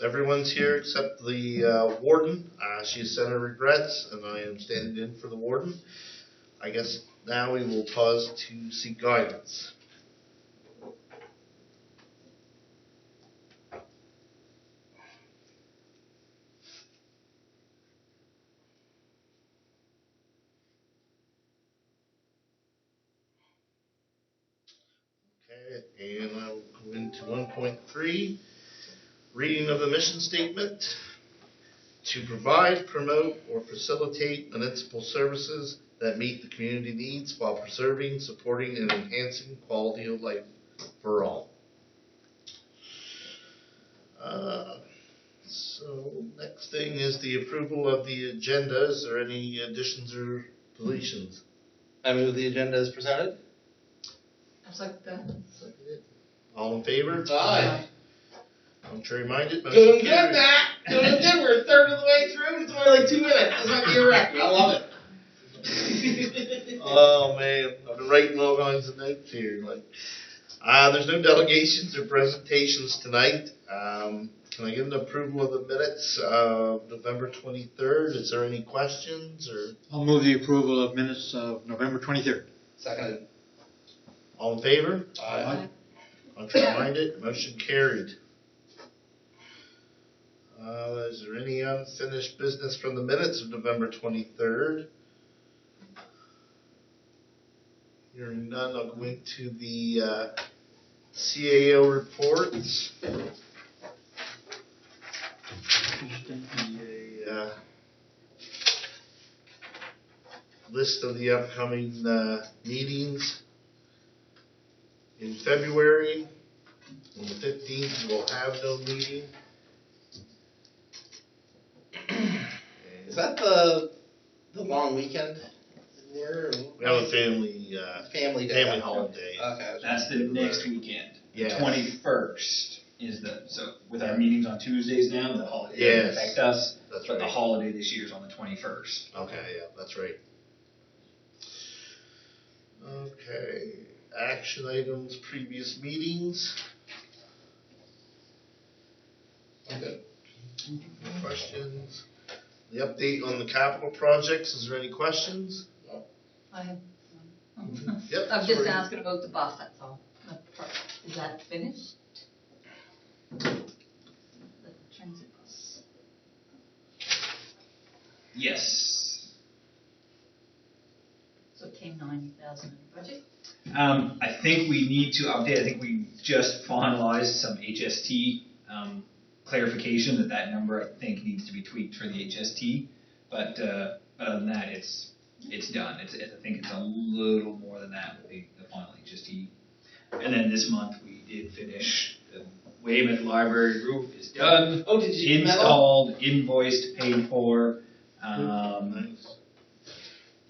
everyone's here except the warden. She has sent her regrets, and I am standing in for the warden. I guess now we will pause to seek guidance. Okay, and I'll go into 1.3, reading of the mission statement. To provide, promote, or facilitate municipal services that meet the community needs while preserving, supporting, and enhancing quality of life for all. So next thing is the approval of the agenda. Is there any additions or deletions? I move the agenda as presented. I'll second that. All in favor? Aye. Contrary minded? Doing good, Matt. Doing good. We're a third of the way through. It's only like 2 minutes. This might be a record. I love it. Oh man, I've been writing all kinds of notes here. There's no delegations or presentations tonight. Can I get an approval of the minutes of November 23rd? Is there any questions or? I'll move the approval of minutes of November 23rd. Seconded. All in favor? Aye. Contrary minded? Motion carried. Is there any unfinished business from the minutes of November 23rd? Hearing none, I'll go into the CAO reports. A list of the upcoming meetings. In February, on the 15th, we'll have no meeting. Is that the long weekend? We have a family day. holiday. Okay. That's the next weekend. Yeah. The 21st is so with our meetings on Tuesdays now, the holiday Yes. doesn't affect us. That's but right. the holiday this year is on the 21st. Okay, yeah, that's right. Okay, action items, previous meetings. Okay. Questions? The update on the capital projects, is there any questions? I have one. Yep. I'm just sorry. asking about the bus, that's all. Is that finished? The transit bus. Yes. So it came 90,000 in the budget? I think we need to update. I think we just finalized some HST clarification that number I think needs to be tweaked for the HST. But other than that, it's done. I think it's a little more than that with the final HST. And then this month we did finish the Weymouth Library roof is done. Oh, did you installed, invoiced, paid for. Nice.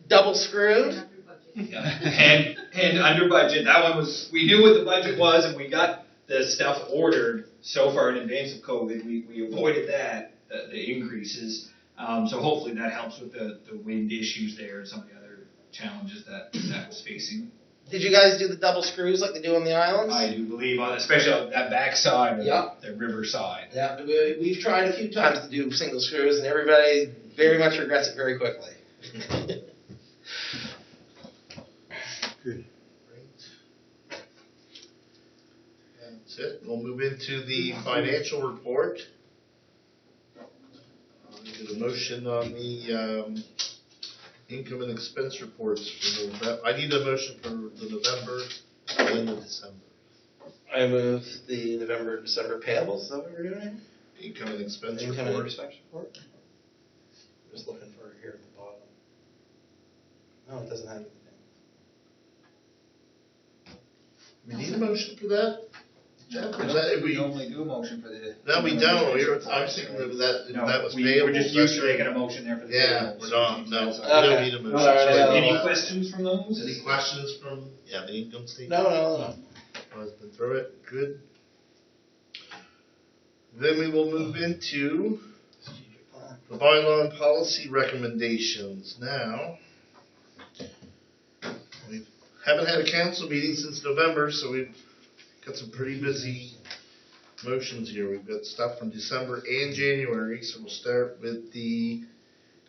Double screwed? Under budget. Yeah. and under budget. That one was, we knew what the budget was and we got the stuff ordered so far in advance of COVID. We avoided the increases. So hopefully that helps with the wind issues there and some of the other challenges that was facing. Did you guys do the double screws like they do on the islands? I do believe, especially on that back side, Yep. the river side. Yeah, we've tried a few times to do single screws, and everybody very much regrets it very quickly. Good. Great. That's it. We'll move into the financial report. Get a motion on the income and expense reports for November. I need a motion for the November and the December. I move the November, December payables. Is that what we're doing? Income and expense Income and report. expense report. Just looking for it here at the bottom. No, it doesn't have anything. We need a motion for that? Jeff, is that if We we? normally do a motion for the. No, we don't. I'm thinking of that. If No, that was we payable. were just used to making a motion there for the. Yeah. payables. So no, we Okay. don't need a motion. All right, Sorry. Any questions from those? Any questions from the income statement? No. I've been through it. Good. Then we will move into the bylaw and policy recommendations. Now, we haven't had a council meeting since November, so we've got some pretty busy motions here. We've got stuff from December and January, so we'll start with the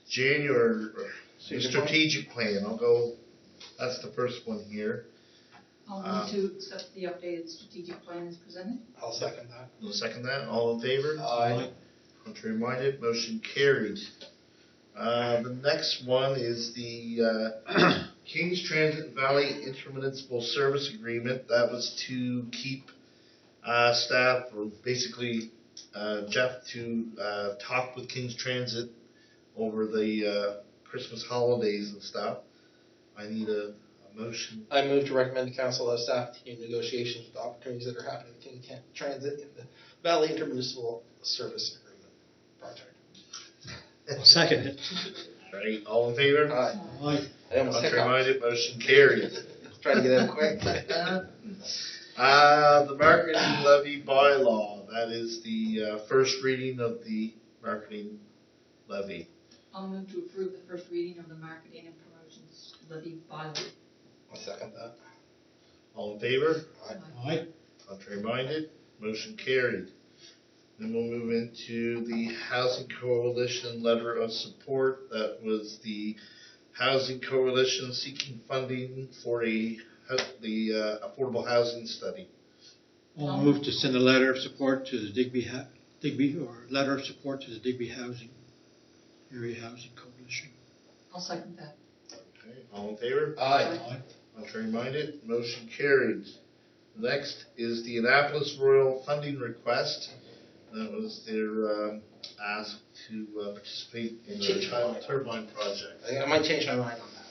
January strategic plan. That's the first one here. I'll move to accept the updated strategic plan as presented. I'll second that. You'll second that? All in favor? Aye. Contrary minded, motion carried. The next one is the Kings Transit Valley Intermunicipal Service Agreement. That was to keep staff, or basically Jeff, to talk with Kings Transit over the Christmas holidays and stuff. I need a motion. I move to recommend to council that staff continue negotiations with opportunities that are happening with King Transit in the Valley Intermunicipal Service Agreement project. I'll second it. Right, all in favor? Aye. Aye. I almost Contrary hiccupped. minded, motion carried. Trying to get out quick. The marketing levy bylaw. That is the first reading of the marketing levy. I'll move to approve the first reading of the marketing and promotions levy bylaw. I'll second that. All in favor? Aye. Contrary minded, motion carried. Then we'll move into the Housing Coalition letter of support. That was the Housing Coalition seeking funding for the affordable housing study. I'll move to send a letter of support to the Digby, or letter of support to the Digby Area Housing Coalition. I'll second that. Okay, all in favor? Aye. Contrary minded, motion carried. Next is the Annapolis Royal funding request. That was their ask to participate in the tidal turbine project. I think I might change my mind on that.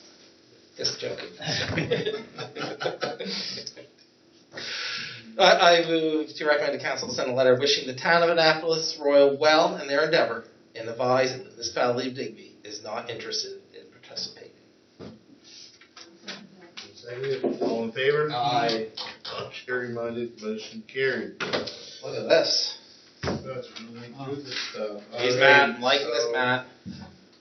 Just joking. I move to recommend to council to send a letter wishing the town of Annapolis Royal well in their endeavor and advise that the municipality of Digby is not interested in participating. Second, all in favor? Aye. Contrary minded, motion carried. Look at this. That's really good stuff. He's All Matt. right, I'm liking this, so Matt.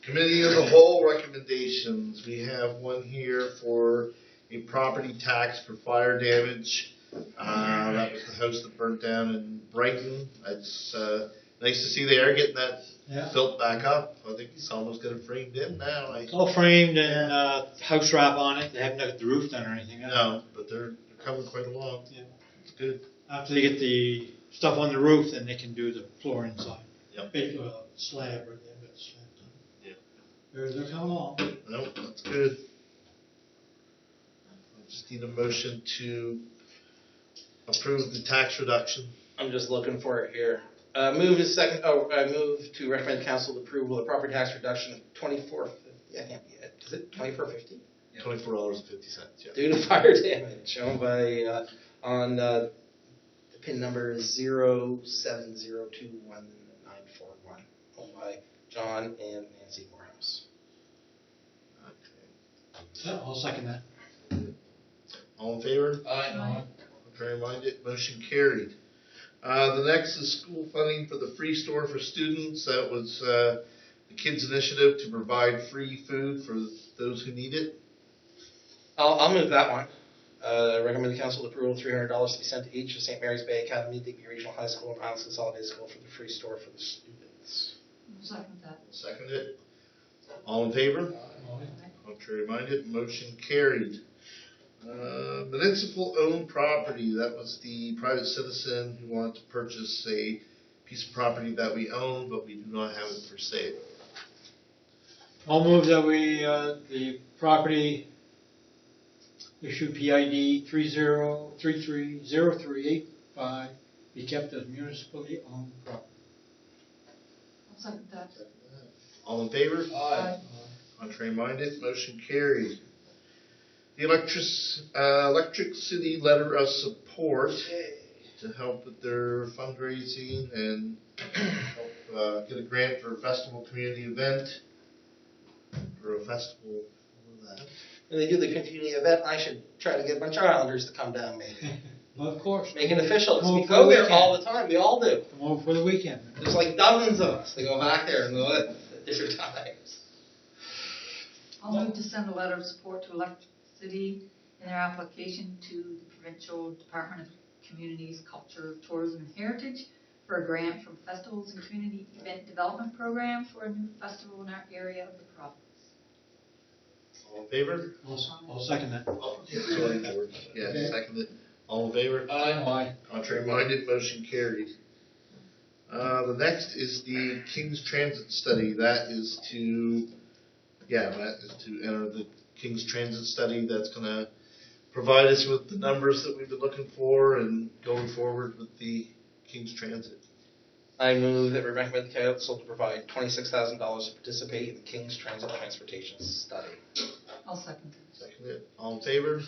Committee of the whole recommendations. We have one here for a property tax for fire damage. That was the house that burnt down in Brighton. It's nice to see they are getting that built back up. I think he's almost got it framed in now. It's all framed and house wrap on it. They haven't got the roof done or anything. No, but they're coming quite along. Yeah. It's good. After they get the stuff on the roof, then they can do the floor inside. Yep. Big slab, right there, but slab done. Yeah. They're coming along. Nope, that's good. I just need a motion to approve the tax reduction. I'm just looking for it here. I move to recommend council approval of the property tax reduction of $24.50. I can't be it. Is it $24.50? $24.50, yeah. Due to fire damage shown by on the pin number 070219141, owned by John and Nancy Morehouse. Okay. Yeah, I'll second that. All in favor? Aye. Contrary minded, motion carried. The next is school funding for the free store for students. That was the kids' initiative to provide free food for those who need it. I'll move that one. Recommend the council approval $300 to be sent to each of St. Mary's Bay Academy, Digby Regional High School, and Isles Consolidated School for the free store for the students. I'll second that. Second it. All in favor? Contrary minded, motion carried. Municipal owned property. That was the private citizen who wanted to purchase a piece of property that we own, but we do not have it for sale. I'll move that we, the property issue PID 30330385 be kept as municipally owned property. I'll second that. All in favor? Aye. Contrary minded, motion carried. The Electric City letter of support to help with their fundraising and help get a grant for a festival community event. For a festival, what was that? When they do the community event, I should try to get a bunch of Islanders to come down, maybe. Well, of course. Make it official, 'cause Come we over go for the there weekend. all the time. We all do. Come over for the weekend. There's like dozens of us. They go back there and go at different times. I'll move to send a letter of support to Electric City in their application to the Provincial Department of Communities, Culture, Tourism and Heritage for a grant from Festivals and Community Event Development Program for a new festival in our area of the province. All in favor? I'll second that. Oh, sorry, George. Yeah, second it. All in favor? Aye. Contrary minded, motion carried. The next is the King's Transit Study. That is to enter the King's Transit Study. That's gonna provide us with the numbers that we've been looking for and going forward with the King's Transit. I move that we recommend the council to provide $26,000 to participate in the King's Transit Transportation Study. I'll second that. Second it. All in favor?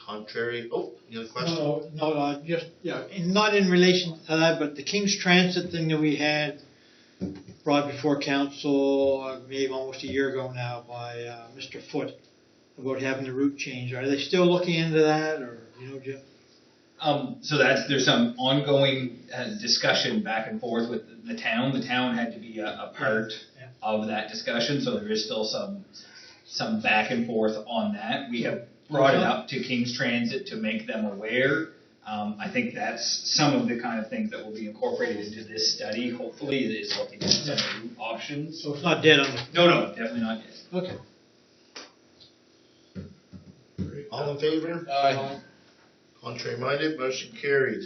Contrary. Oh, you have a question? No, not in relation to that, but the King's Transit thing that we had brought before council, maybe almost a year ago now, by Mr. Foote, about having the route change. Are they still looking into that, or, Jim? So there's some ongoing discussion back and forth with the town. The town had to be a part of that discussion, so there is still some back and forth on that. We have brought it up to King's Transit to make them aware. I think that's some of the kind of things that will be incorporated into this study. Hopefully, it is looking at some route options. So it's not dead on the... No, definitely not yet. Okay. All in favor? Aye. Contrary minded, motion carried.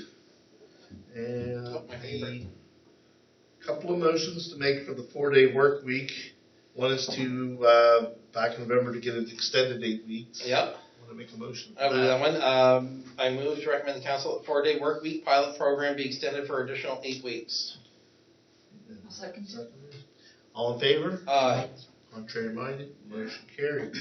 And a couple of motions to make for the 4-day work week. One is to, back in November, to get it extended 8 weeks. Yep. Want to make a motion? I will do that one. I move to recommend the council that 4-day work week pilot program be extended for additional 8 weeks. I'll second it. All in favor? Aye. Contrary minded, motion carried.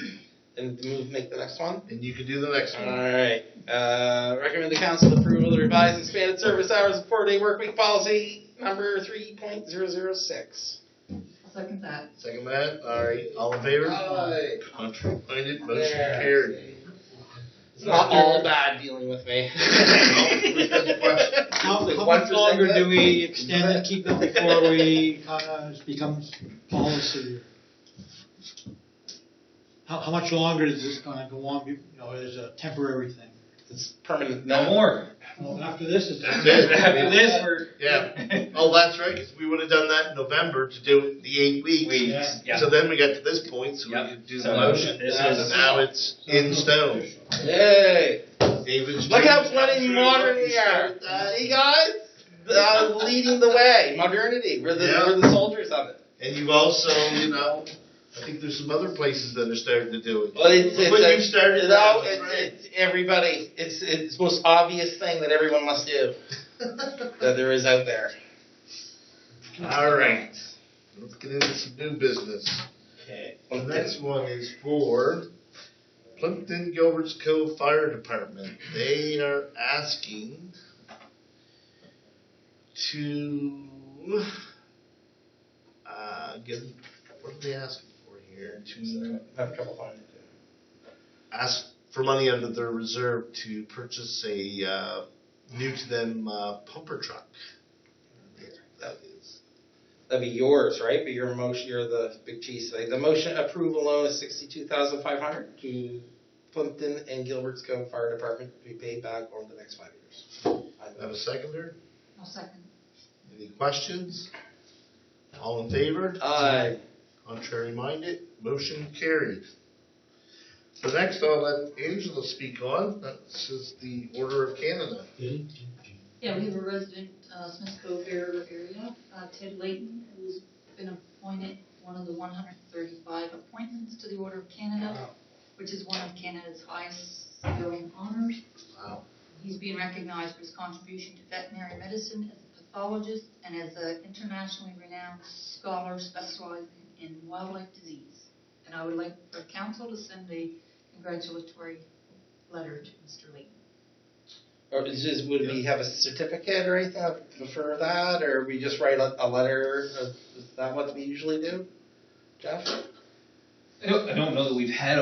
And make the next one. And you can do the next one. Alright. Recommend the council approval of the revised expanded service hours of 4-day work week policy number 3.006. I'll second that. Second that. All right. All in favor? Aye. Contrary minded, motion There. carried. It's not all bad dealing with me. How much longer do we extend it, keep it before we it becomes policy? How much longer is this going to go on? As a temporary thing? It's permanent. No more. Well, after this, it's That's it. After this, we're Yeah. Oh, that's right, because we would have done that in November to do the 8 weeks. weeks. Yeah. So then we got to this point, so Yep. we could do So the motion. this And is- now it's in stone. Yay! David's Look how dream bloody come true. modern Lucky we are. start that. See, guys? Leading the way. Modernity. We're the soldiers of it. And you've also, I think there's some other places that are starting to do it. Well, it's Look what you started. No, that's right. it's everybody. It's the most obvious thing that everyone must do that there is out there. All right. Let's get into some new business. Okay. The next one is for Plimpton Gilbert's Cove Fire Department. They are asking to what are they asking for here? To I have trouble finding it. ask for money under their reserve to purchase a new to them pumper truck. That is. That'd be yours, right? But your motion, you're the big cheese thing. The motion approval loan is $62,500 to Plimpton and Gilbert's Cove Fire Department to be paid back over the next 5 years. Have a seconder? I'll second. Any questions? All in favor? Aye. Contrary minded, motion carried. So next I'll let Angela speak on. This is the Order of Canada. Yeah, we have a resident, Smith Cove area, Ted Layton, who's been appointed one of the 135 appointments to the Order of Canada, which is one of Canada's highest civilian honors. Wow. He's being recognized for his contribution to veterinary medicine as a pathologist and as an internationally renowned scholar specializing in wildlife disease. And I would like for council to send a congratulatory letter to Mr. Layton. Or would we have a certificate or anything for that, or we just write a letter? Is that what we usually do, Jeff? I don't know that we've had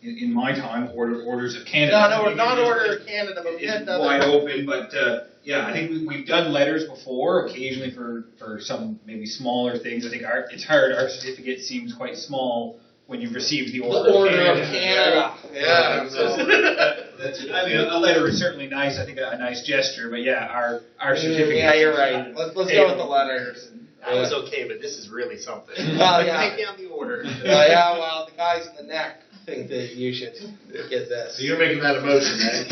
in my time orders of Canada. No, not Order of Canada, but we had It's wide open, but I think we've done letters before, occasionally for some maybe smaller things. I think it's hard. Our certificate seems quite small when you've received the Order of Canada. Yeah. I mean, a letter is certainly nice, I think a nice gesture, but yeah, our certificate. Yeah, you're right. Let's go with the letter. That was okay, but this is really something. Well, yeah. Take down the order. Yeah, well, the guys in the neck think that you should get this. So you're making that a motion, then?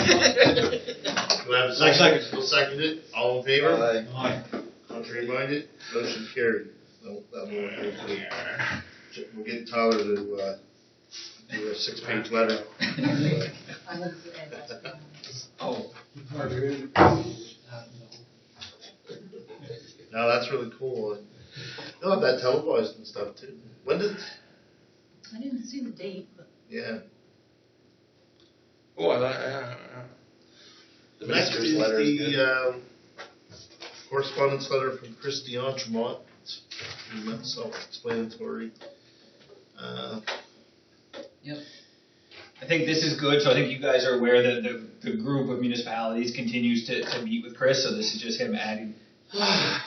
Do I have a second? We'll second it. All in favor? Aye. Contrary minded? Motion carried. No, that won't go through. We'll get Tyler to do a 6-page letter. I hope you add that down. Oh, No, that's really cool. They'll have that televised and stuff too. When did? I didn't see the date, but Yeah. Oh, The next is the correspondence letter from Christy Entremont. It's pretty much self-explanatory. yep. I think this is good, so I think you guys are aware that the group of municipalities continues to meet with Chris, so this is just him adding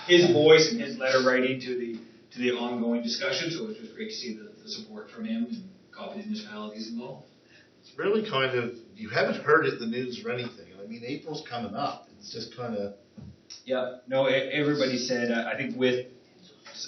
his voice and his letter writing to the ongoing discussion, so it's just great to see the support from him and copies municipalities involved. It's really kind of, you haven't heard it in the news or anything. I mean, April's coming up. It's just kind of. Yeah, no, everybody said, I think with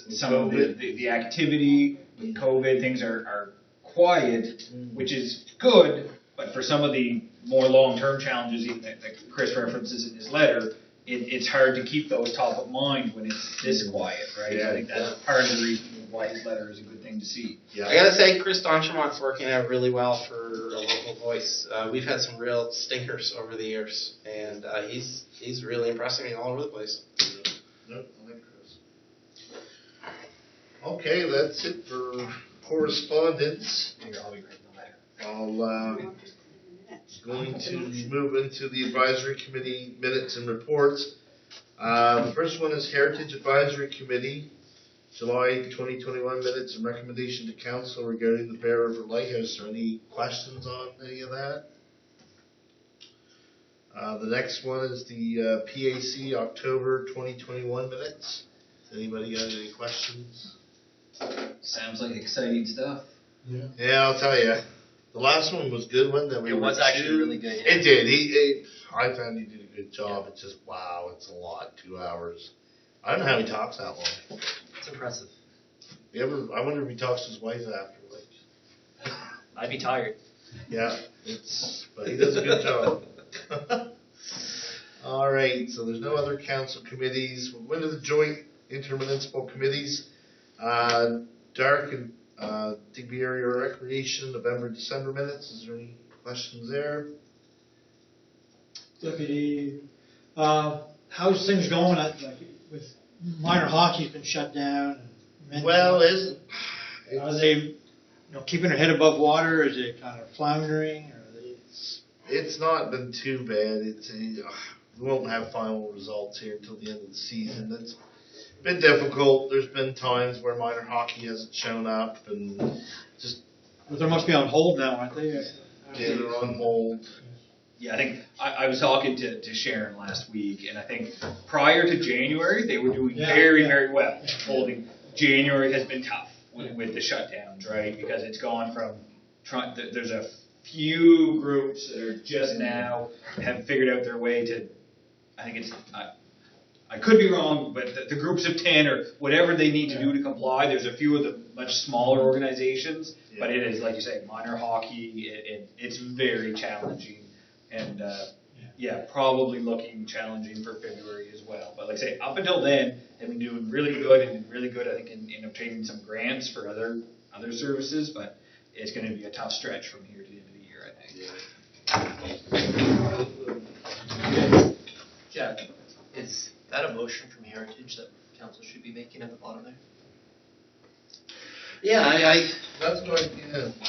some of the activity, with COVID, things are quiet, which is good, but for some of the more long-term challenges even that Chris references in his letter, it's hard to keep those top of mind when it's this quiet, right? Yeah, I think that's part of the reason why his letter is a good thing to see. Yeah. I gotta say, Chris Donchemont's working out really well for a local voice. We've had some real stinkers over the years, and he's really impressing me all over the place. No, I like Chris. Okay, that's it for correspondence. Here, I'll be writing the letter. I'll going to move into the advisory committee minutes and reports. The first one is Heritage Advisory Committee, July 2021 minutes and recommendation to council regarding the Bear River Lighthouse. Are there any questions on any of that? The next one is the PAC October 2021 minutes. Has anybody got any questions? Sounds like exciting stuff. Yeah, I'll tell you. The last one was a good one. That we It was actually really good. It did. I found he did a good job. It's just, wow, it's a lot, 2 hours. I don't know how he talks that long. It's impressive. I wonder if he talks to his wife afterwards. I'd be tired. Yeah, but he does a good job. All right, so there's no other council committees. We'll go into the joint intermunicipal committees. Dark and Digby Area Recreation, November, December minutes. Is there any questions there? Deputy, how's things going with minor hockey's been shut down? And Well, are they keeping their head above water? Is it kind of floundering? Or are they... It's not been too bad. We won't have final results here until the end of the season. It's been difficult. There's been times where minor hockey hasn't shown up, and just But they must be on hold now, aren't they? they're on hold. Yeah, I think I was talking to Sharon last week, and I think prior to January, they were doing very well. Holding January has been tough with the shutdowns, right? Because it's gone from there's a few groups that are just now have figured out their way to, I think it's, I could be wrong, but the groups of 10 or whatever they need to do to comply, there's a few of the much smaller organizations, but it is, like you say, minor hockey, it's very challenging. And probably looking challenging for February as well. But like I say, up until then, they've been doing really good, I think, in obtaining some grants for other services. But it's going to be a tough stretch from here to the end of the year, I think. Jack, is that a motion from Heritage that council should be making at the bottom there? Yeah, That's what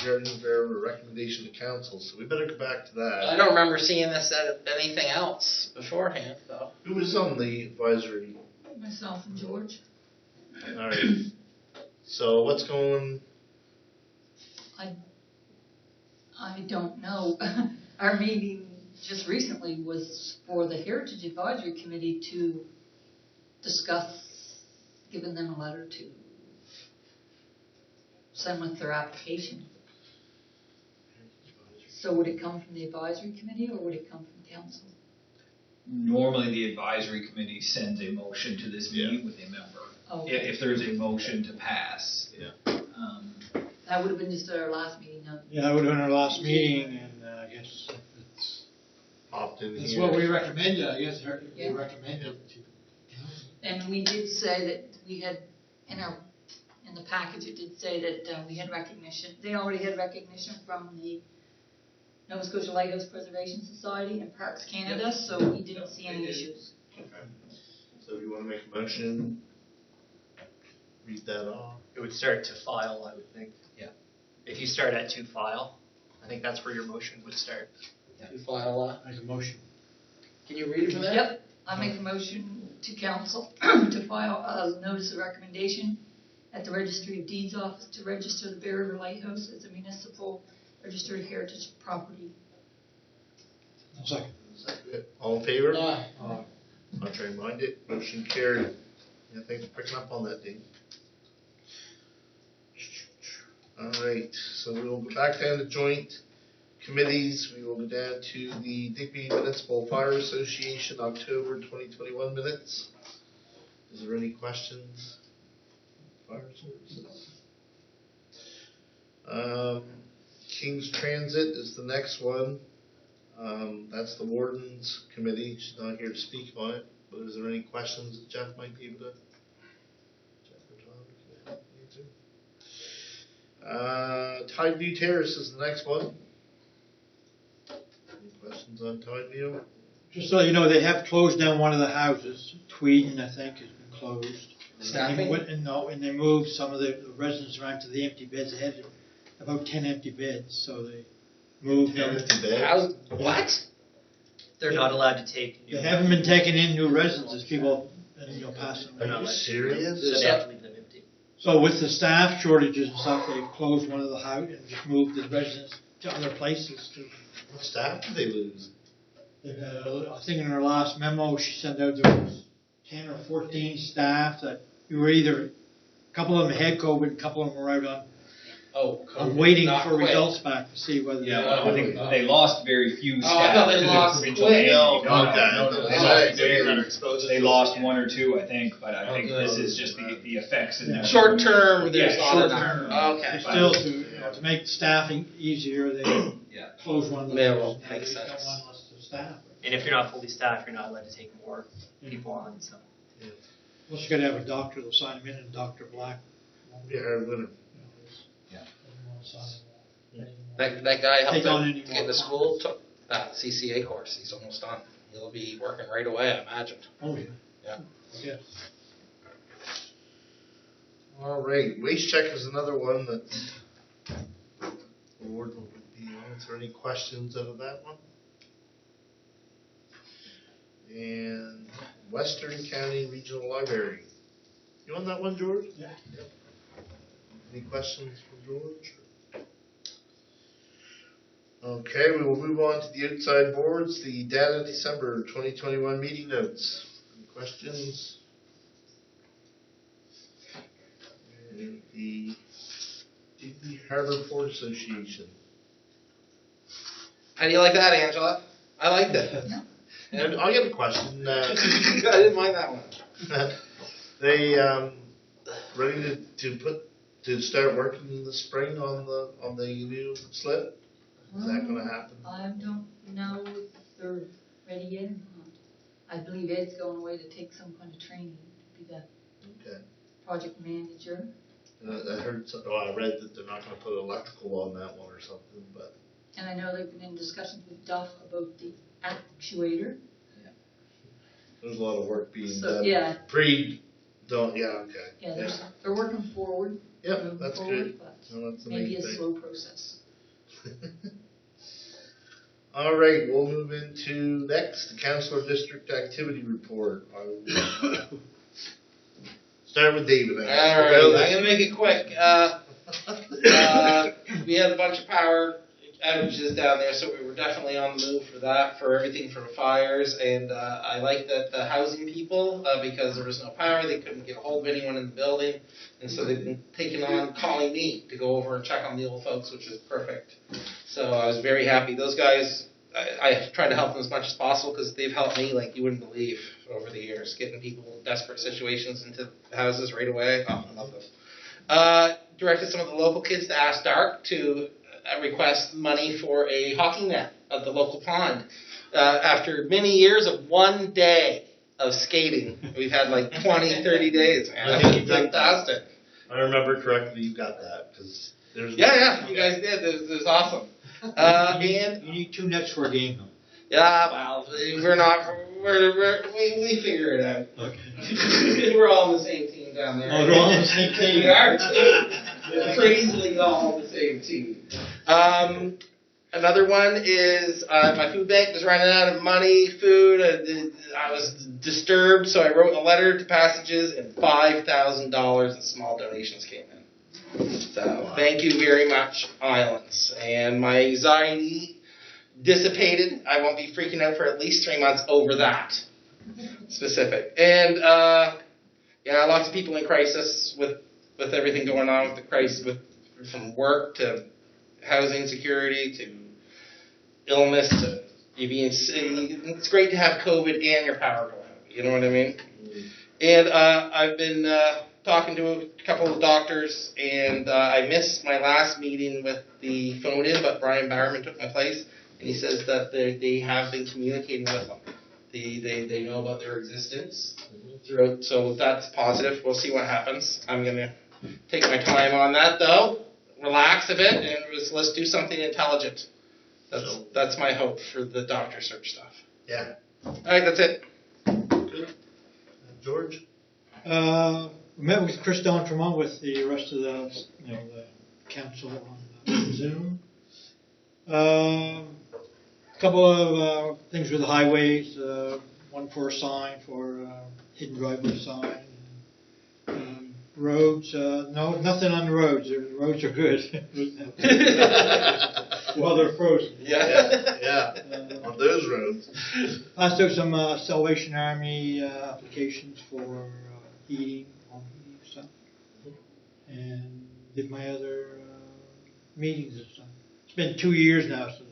regarding their recommendation to council. So we better go back to that. I don't remember seeing this at anything else beforehand, though. Who was on the advisory? myself and George. All right. So what's going? I don't know. Our meeting just recently was for the Heritage Advisory Committee to discuss giving them a letter to send with their application. So would it come from the advisory committee or would it come from council? Normally, the advisory committee sends a motion to this meeting with a member. Okay. If there's a motion to pass. Yeah. That would have been just at our last meeting, huh? Yeah, that would have been our last meeting, and I guess Opt in that's here. what we recommended, I guess, we Yeah. recommended to. And we did say that we had, in the package, it did say that we had recognition. They already had recognition from the Nova Scotia Lighthouse Preservation Society and Parks Canada, so we didn't see any issues. Okay. So if you want to make a motion, read that off. It would start to file, I would think. Yeah. If you start at to file, I think that's where your motion would start. You file, Make a motion. can you read it from there? Yep, I make a motion to council to file a notice of recommendation at the Registry of Deeds Office to register the Bear River Lighthouse as a municipal registered heritage property. Second. All in favor? Aye. Contrary minded, motion carried. Yeah, thanks for picking up on that, Dean. Alright, so we will go back down to joint committees. We will go down to the Digby Municipal Fire Association October 2021 minutes. Is there any questions? Fire services. King's Transit is the next one. That's the Warden's Committee. She's not here to speak on it, but is there any questions that Jeff might be able to? Jeff or Tom can answer? Tideview Terrace is the next one. Any questions on Tideview? Just so you know, they have closed down one of the houses, Tweeden, I think, has been closed. Staffing? And they moved some of the residents around to the empty beds. They had about 10 empty beds, so they moved them. Empty bed. How's, what? They're not allowed to take new. They haven't been taking in new residents as people, passing They're Are not you allowed to. serious? So they have to leave them empty. So with the staff shortages and stuff, they've closed one of the houses and just moved the residents to other places. What staff did they lose? I think in her last memo, she sent out there was 10 or 14 staff that you were either, a couple of them had COVID, a couple of them were out on waiting not for quit. results back to see whether. Yeah, well, I think they lost very few staff. Oh, I thought they to the lost provincial quit. agency. No, No, they lost very- They lost one. one or two, I think, but I think good. this is just the effects in Yeah. there. Short term, there's Yeah, not short enough. term. Okay. Still, to make staffing easier, they Yeah. closed one of those. Yeah, well, Now makes they don't sense. want less of staff. And if you're not fully staffed, you're not allowed to take more people on, so. Plus you gotta have a doctor that'll sign them in, and Dr. Black. Yeah, our winner. That guy helped Take on out any to more get the school, took that CCA course, he's almost done. He'll be working right away, I imagine. Oh, yeah. Yeah. Yeah. All right, waste check is another one that the warden would be on. Is there any questions out of that one? And Western County Regional Library. You on that one, George? Yeah. Yep. Any questions for George? Okay, we will move on to the outside boards, the data December 2021 meeting notes. Any questions? And the Digby Harbor Port Association. How do you like that, Angela? I liked it. And I got a question. I didn't mind that one. They ready to start working in the spring on the new slip? Is that going to happen? I don't know if they're ready yet or not. I believe Ed's going away to take some kind of training to be the Okay. project manager. I heard. I read that they're not going to put electrical on that one or something, but. And I know they've been in discussions with Duff about the actuator. There's a lot of work being So, done. yeah, Okay. yeah, they're working forward. Yeah, moving that's forward, good. But No, that's the maybe main a thing. slow process. All right, we'll move into next, the Councilor District Activity Report. I will start with David. Alright, I'm gonna make it quick. We had a bunch of power outages down there, so we were definitely on the move for that, for everything from fires, and I like that the housing people, because there was no power, they couldn't get a hold of anyone in the building, and so they've been taking on calling me to go over and check on the old folks, which is perfect. So I was very happy. Those guys, I tried to help them as much as possible because they've helped me like you wouldn't believe over the years, getting people in desperate situations into houses right away. Oh, I love them. Directed some of the local kids to Ask Dark to request money for a hockey net at the local pond. After many years of one day of skating, we've had like 20, 30 days, man. I think you've done Fantastic. I remember correctly, you got that, because there's... Yeah, you guys did. It was awesome. And You need 2 nets for a game, though. yeah, well, we figure it out. Okay. We're all on the same team down there. Oh, they're all on the same team. We are too. Crazily all on the same team. Another one is my food bank was running out of money, food. I was disturbed, so I wrote a letter to Passages, and $5,000 in small donations came in. So thank you very much, Islands. And my anxiety dissipated. I won't be freaking out for at least 3 months over that specific. And yeah, lots of people in crisis with everything going on with the crisis, from work to housing security to illness to you being sick. It's great to have COVID and your power go out. You know what I mean? And I've been talking to a couple of doctors, and I missed my last meeting with the phone-in, but Brian Bowerman took my place, and he says that they have been communicating with them. They know about their existence throughout, so that's positive. We'll see what happens. I'm going to take my time on that, though. Relax a bit, and let's do something intelligent. That's my hope for the doctor search stuff. Yeah. All right, that's it. Good. George? We met with Chris Don Tremont with the rest of the council on Zoom. A couple of things with the highways. One for a sign for hidden driveway sign. Roads, no, nothing on the roads. The roads are good. Well, they're frozen. Yeah. On those roads. Passed out some Salvation Army applications for heating, home heating stuff. And did my other meetings and stuff. It's been 2 years now since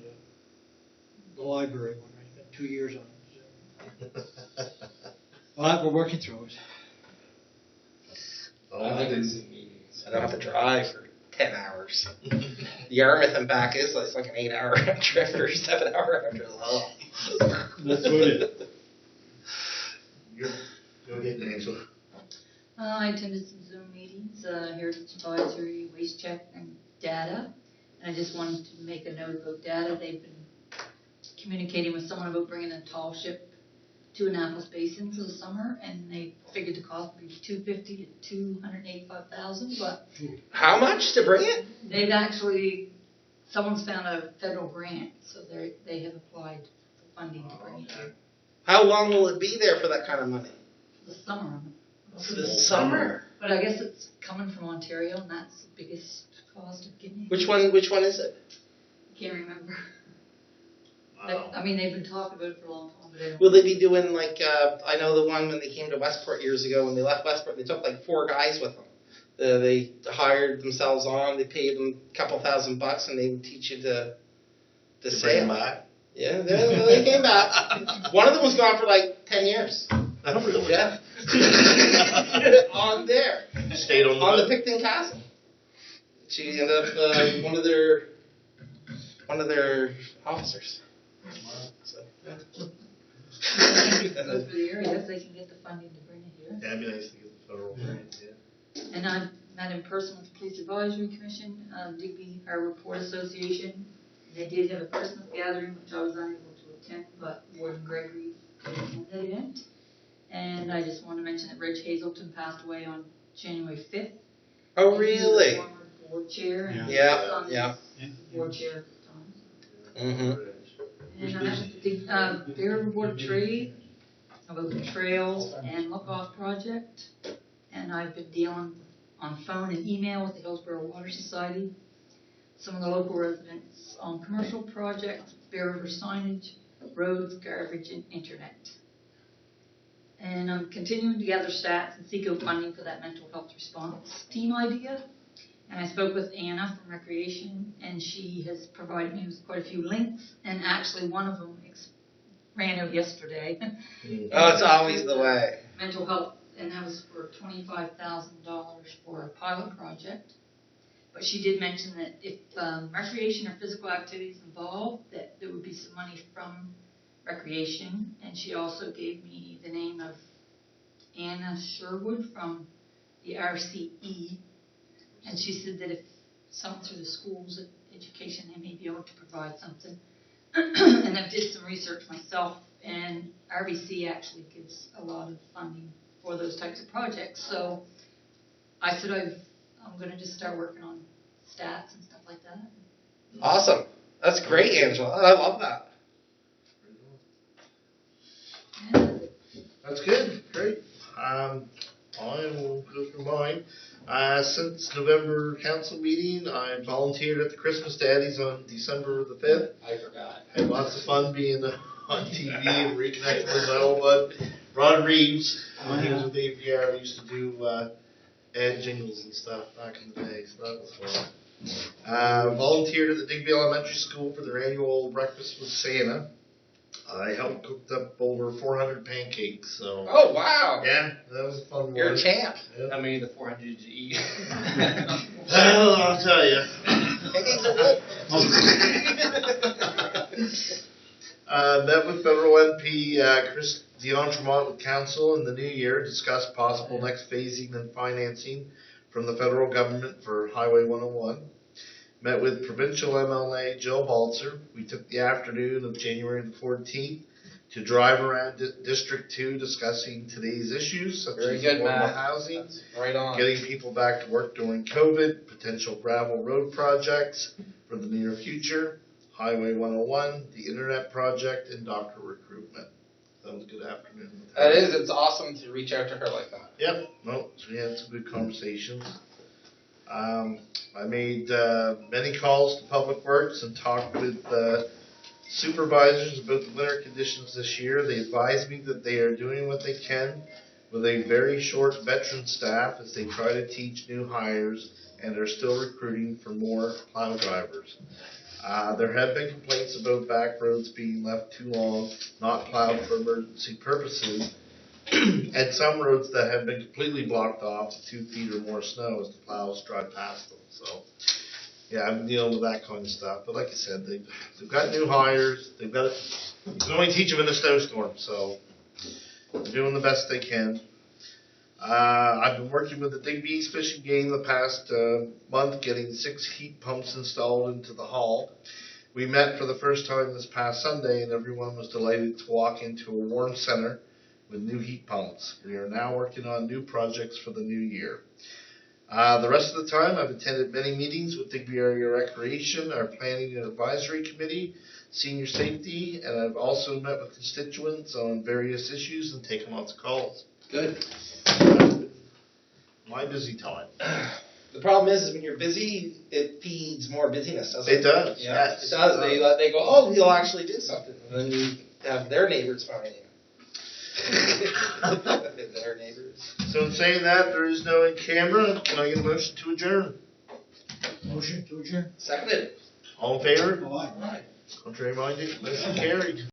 the library one. It's been 2 years on it. So. Well, we're working through it. I like Zoom meetings. I don't have to drive for 10 hours. Yarmouth and back is like an 8-hour round trip or 7-hour round trip. Oh. That's what it is. Go ahead, Angela. I attended some Zoom meetings, Heritage Advisory, Waste Check, and Data. And I just wanted to make a note about Data. They've been communicating with someone about bringing a tall ship to Annapolis Basin for the summer, and they figured the cost would be $250,000 to $285,000. But how much to bring it? they've actually, someone's found a federal grant, so they have applied for funding to bring it here How long will it be there for that kind of money? for the summer. For the summer. But I guess it's coming from Ontario, and that's the biggest cost of getting it. Which one is it? I can't remember. Wow. I mean, they've been talking about it for a long time, but I don't. Will they be doing like, I know the one when they came to Westport years ago, when they left Westport, they took like 4 guys with them. They hired themselves on, they paid them a couple $1,000, and they would teach you to Bring sail. them back? Yeah, they came back. One of them was gone for like 10 years. Oh, really? Yeah. On there. Stayed on the On the boat? Picton Castle. She ended up one of their officers. So, yeah. Good for the area, if they can get the funding to bring it here. Yeah, it'd be nice to get the federal grant, yeah. And I met in person with the Police Advisory Commission, Digby Harbor Port Association. They did have a Christmas gathering, which I was unable to attend, but Warden Gregory attended that event. And I just want to mention that Reg Hazelton passed away on January 5th. Oh, He was the really? former board chair, and Yeah, his son yeah. is board chair at the time. Mm-hmm. And I met with the Bear River Board of Trade about the trails and look-off project. And I've been dealing on phone and email with the Hillsborough Water Society. some of the local residents on commercial projects, Bear River signage, roads, garbage, and internet. And I'm continuing to gather stats and seek out funding for that mental health response team idea. And I spoke with Anna from Recreation, and she has provided me with quite a few links, and actually one of them ran out yesterday. Oh, it's always the way. Mental health, and that was for $25,000 for a pilot project. But she did mention that if recreation or physical activities involved, that there would be some money from Recreation. And she also gave me the name of Anna Sherwood from the RCE. And she said that if some through the schools education, they may be able to provide something. And I did some research myself, and RBC actually gives a lot of funding for those types of projects. So I said I'm going to just start working on stats and stuff like that. Awesome. That's great, Angela. I love that. Yeah. That's good, great. I will go through mine. Since November council meeting, I volunteered at the Christmas Daddies on December the 5th. I forgot. Had lots of fun being on TV and reconnecting with my old bud, Ron Reeves. When he was with APR, we used to do ad jingles and stuff back in the day, so that was fun. Volunteered at the Digby Elementary School for their annual breakfast with Santa. I helped cook up over 400 pancakes, so. Oh, wow. Yeah, that was a fun one. You're a champ. Yeah. How many of the 400 did you eat? Well, I'll tell you. Pancakes are good. Met with federal MP Chris DeEntremont with council in the new year, discussed possible next phasing and financing from the federal government for Highway 101. Met with provincial MLA Jill Balzer. We took the afternoon of January the 14th to drive around District 2 discussing today's issues such Very as good, affordable Matt. housing, That's right on. getting people back to work during COVID, potential gravel road projects for the near future, Highway 101, the internet project, and doctor recruitment. That was a good afternoon. That is. It's awesome to reach out to her like that. Yep. No, so we had some good conversations. I made many calls to Public Works and talked with supervisors about the winter conditions this year. They advised me that they are doing what they can with a very short veteran staff as they try to teach new hires and are still recruiting for more plow drivers. There have been complaints about back roads being left too long, not plowed for emergency purposes, and some roads that have been completely blocked off to 2 feet or more snow as the plows drive past them. So, yeah, I've been dealing with that kind of stuff. But like I said, they've got new hires. You can only teach them in a snowstorm, so they're doing the best they can. I've been working with the Digby East Fishing Game the past month, getting 6 heat pumps installed into the hall. We met for the first time this past Sunday, and everyone was delighted to walk into a warm center with new heat pumps. We are now working on new projects for the new year. The rest of the time, I've attended many meetings with Digby Area Recreation, our Planning and Advisory Committee, Senior Safety, and I've also met with constituents on various issues and taken lots of calls. Good. My busy time. The problem is when you're busy, it feeds more busyness, doesn't it? It does, Yeah, yes. it does. They go, oh, you'll actually do something. And then you have their neighbors finding you. Their neighbors. So in saying that, there is no in camera. Can I get a motion to adjourn? Motion to adjourn. Seconded. All in favor? Aye. Contrary minded, motion carried.